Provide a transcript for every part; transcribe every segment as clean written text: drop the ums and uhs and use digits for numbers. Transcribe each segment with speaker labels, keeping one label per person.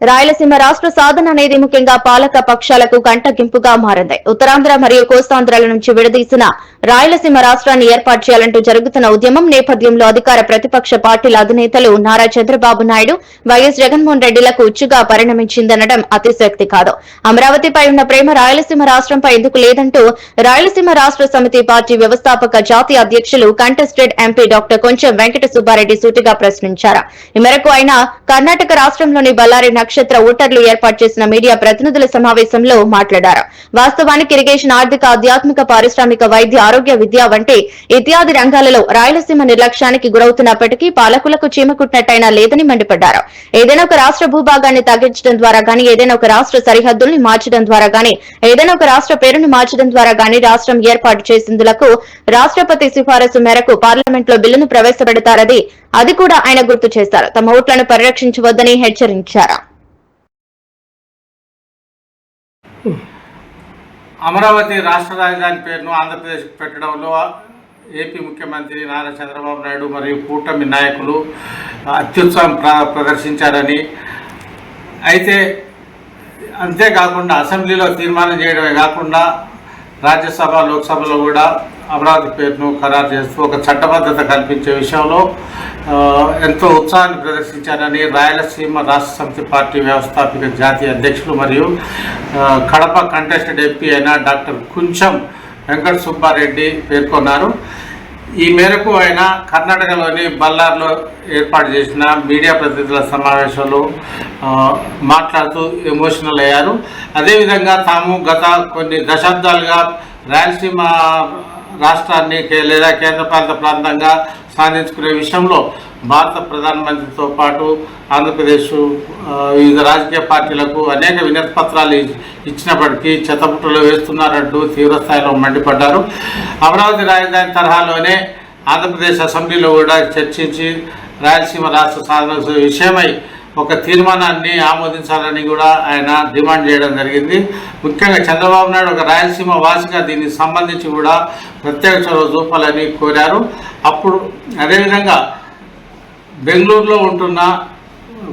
Speaker 1: రాయలసీమ రాష్ట్ర సాధన అనేది ముఖ్యంగా పాలక పక్షాలకు కంటగింపుగా మారింది. ఉత్తరాంధ్ర మరియు కోస్తాంధ్రాల నుంచి విడదీసిన రాయలసీమ రాష్ట్రాన్ని ఏర్పాటు చేయాలంటూ జరుగుతున్న ఉద్యమం నేపథ్యంలో అధికార ప్రతిపక్ష పార్టీల అధినేతలు నారా చంద్రబాబు నాయుడు, వైఎస్ జగన్మోహన్ రెడ్డిలకు ఉచ్చుగా పరిణమించిందనడం అతిశయోక్తి కాదు. అమరావతిపై ఉన్న ప్రేమ రాయలసీమ రాష్ట్రంపై ఎందుకు లేదంటూ రాయలసీమ రాష్ట్ర సమితి పార్టీ వ్యవస్థాపక జాతీయ అధ్యక్షులు కంటెస్టెడ్ ఎంపీ డాక్టర్ కొంచెం వెంకట సుబ్బారెడ్డి సూటిగా ప్రశ్నించారు. ఈ మేరకు ఆయన కర్ణాటక రాష్ట్రంలోని బళ్ళారి నక్షత్ర ఓటర్లు ఏర్పాటు చేసిన మీడియా ప్రతినిధుల సమావేశంలో మాట్లాడారు. వాస్తవానికి ఇరిగేషన్, ఆర్థిక, ఆధ్యాత్మిక, పారిశ్రామిక, వైద్య, ఆరోగ్య, విద్య వంటి ఇత్యాది రంగాలలో రాయలసీమ నిర్లక్ష్యానికి గురవుతున్నప్పటికీ పాలకులకు చీమకుట్టినట్టయినా లేదని మండిపడ్డారు. ఏదైనా ఒక రాష్ట్ర భూభాగాన్ని తగ్గించడం ద్వారా గానీ, ఏదైనా ఒక రాష్ట్ర సరిహద్దుల్ని మార్చడం ద్వారా గానీ, ఏదైనా ఒక రాష్ట్ర పేరును మార్చడం ద్వారా గానీ రాష్ట్రం ఏర్పాటు చేసేందుకు రాష్ట్రపతి సిఫారసు మేరకు పార్లమెంట్ లో బిల్లును ప్రవేశపెడతారది అది కూడా ఆయన గుర్తు చేశారు. తమ ఓట్లను పరిరక్షించవద్దని హెచ్చరించారు.
Speaker 2: అమరావతి రాష్ట్ర రాజధాని పేరును ఆంధ్రప్రదేశ్ పెట్టడంలో ఏపీ ముఖ్యమంత్రి నారా చంద్రబాబు నాయుడు మరియు కూటమి నాయకులు అత్యుత్సాహం ప్రదర్శించారని, అయితే అంతేకాకుండా అసెంబ్లీలో తీర్మానం చేయడమే కాకుండా రాజ్యసభ, లోక్సభలో కూడా అమరావతి పేరును ఖరారు చేస్తూ ఒక చట్టబద్ధత కల్పించే విషయంలో ఎంతో ఉత్సాహాన్ని ప్రదర్శించారని రాయలసీమ రాష్ట్ర సమితి పార్టీ వ్యవస్థాపక జాతీయ అధ్యక్షులు మరియు కడప కంటెస్టెడ్ ఎంపీ అయిన డాక్టర్ కొంచెం వెంకట సుబ్బారెడ్డి పేర్కొన్నారు. ఈ మేరకు ఆయన కర్ణాటకలోని బళ్ళార్లో ఏర్పాటు చేసిన మీడియా ప్రతినిధుల సమావేశంలో మాట్లాడుతూ ఎమోషనల్ అయ్యారు. అదేవిధంగా తాము గత కొన్ని దశాబ్దాలుగా రాయలసీమ రాష్ట్రాన్ని లేదా కేంద్రపాలిత ప్రాంతంగా సాధించుకునే విషయంలో భారత ప్రధానమంత్రితో పాటు ఆంధ్రప్రదేశ్ వివిధ రాజకీయ పార్టీలకు అనేక వినతి పత్రాలు ఇచ్చినప్పటికీ చెత్తపుట్టలో వేస్తున్నారంటూ తీవ్రస్థాయిలో మండిపడ్డారు. అమరావతి రాజధాని తరహాలోనే ఆంధ్రప్రదేశ్ అసెంబ్లీలో కూడా చర్చించి రాయలసీమ రాష్ట్ర సాధన విషయమై ఒక తీర్మానాన్ని ఆమోదించాలని కూడా ఆయన డిమాండ్ చేయడం జరిగింది. ముఖ్యంగా చంద్రబాబు నాయుడు ఒక రాయలసీమ వాసిగా దీనికి సంబంధించి కూడా ప్రత్యేక చొరవ చూపాలని కోరారు. అప్పుడు అదేవిధంగా బెంగళూరులో ఉంటున్న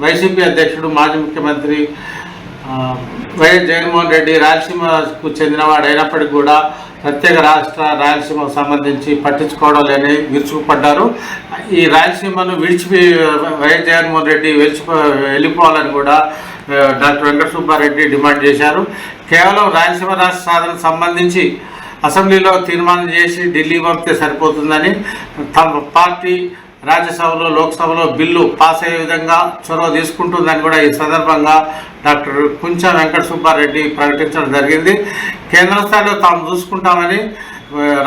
Speaker 2: వైసీపీ అధ్యక్షుడు మాజీ ముఖ్యమంత్రి వైఎస్ జగన్మోహన్ రెడ్డి రాయలసీమకు చెందినవాడు అయినప్పటికీ కూడా ప్రత్యేక రాష్ట్ర రాయలసీమకు సంబంధించి పట్టించుకోవడం లేని విరుచుకుపడ్డారు. ఈ రాయలసీమను వైఎస్ జగన్మోహన్ రెడ్డి వెళ్ళిపోవాలని కూడా డాక్టర్ వెంకట సుబ్బారెడ్డి డిమాండ్ చేశారు. కేవలం రాయలసీమ రాష్ట్ర సాధనకు సంబంధించి అసెంబ్లీలో తీర్మానం చేసి ఢిల్లీ పంపితే సరిపోతుందని తమ పార్టీ రాజ్యసభలో, లోక్సభలో బిల్లు పాస్ అయ్యే విధంగా చొరవ తీసుకుంటుందని కూడా ఈ సందర్భంగా డాక్టర్ కొంచెం వెంకట సుబ్బారెడ్డి ప్రకటించడం జరిగింది. కేంద్ర స్థాయిలో తాము చూసుకుంటామని,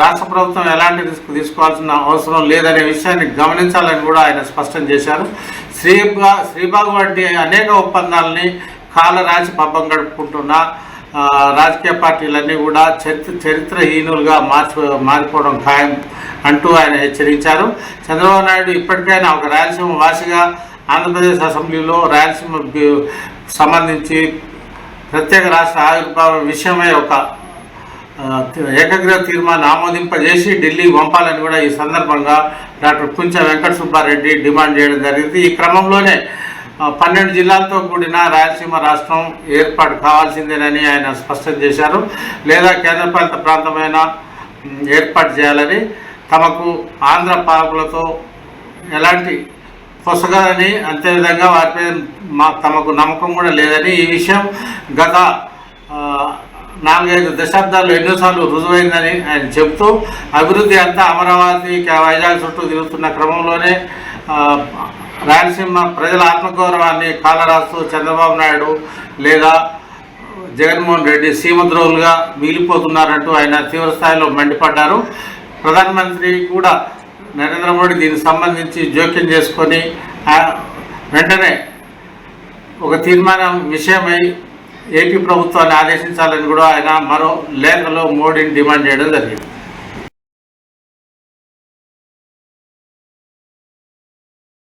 Speaker 2: రాష్ట్ర ప్రభుత్వం ఎలాంటి రిస్క్ తీసుకోవాల్సిన అవసరం లేదనే విషయాన్ని గమనించాలని కూడా ఆయన స్పష్టం చేశారు. శ్రీబాగు వంటి అనేక ఒప్పందాలని కాలరాచి పబ్బం గడుపుకుంటున్న రాజకీయ పార్టీలన్నీ కూడా చరిత్రహీనులుగా మారిపోవడం ఖాయం అంటూ ఆయన హెచ్చరించారు. చంద్రబాబు నాయుడు ఇప్పటికైనా ఒక రాయలసీమ వాసిగా ఆంధ్రప్రదేశ్ అసెంబ్లీలో రాయలసీమ సంబంధించి ప్రత్యేక రాష్ట్ర ఆవిర్భావం విషయమై ఒక ఏకగ్రీవ తీర్మానం ఆమోదింపజేసి ఢిల్లీ పంపాలని కూడా ఈ సందర్భంగా డాక్టర్ కొంచెం వెంకట సుబ్బారెడ్డి డిమాండ్ చేయడం జరిగింది. ఈ క్రమంలోనే 12 జిల్లాలతో కూడిన రాయలసీమ రాష్ట్రం ఏర్పాటు కావాల్సిందేనని ఆయన స్పష్టం చేశారు. లేదా కేంద్రపాలిత ప్రాంతమైన ఏర్పాటు చేయాలని, తమకు ఆంధ్ర పాలకులతో ఎలాంటి పొసగదని, అంతేవిధంగా వారిపై తమకు నమ్మకం కూడా లేదని, ఈ విషయం గత 4-5 దశాబ్దాల్లో ఎన్నోసార్లు రుజువైందని ఆయన చెబుతూ, అభివృద్ధి అంతా అమరావతి, వైజాగ్ చుట్టూ తిరుగుతున్న క్రమంలోనే రాయలసీమ ప్రజల ఆత్మగౌరవాన్ని కాలరాస్తూ చంద్రబాబు నాయుడు లేదా జగన్మోహన్ రెడ్డి సీమద్రోహులుగా మిగిలిపోతున్నారంటూ ఆయన తీవ్రస్థాయిలో మండిపడ్డారు. ప్రధానమంత్రి కూడా నరేంద్ర మోడీ దీనికి సంబంధించి జోక్యం చేసుకొని వెంటనే ఒక తీర్మానం విషయమై ఏపీ ప్రభుత్వాన్ని ఆదేశించాలని కూడా ఆయన మరో లేఖలో మోడీని డిమాండ్ చేయడం జరిగింది.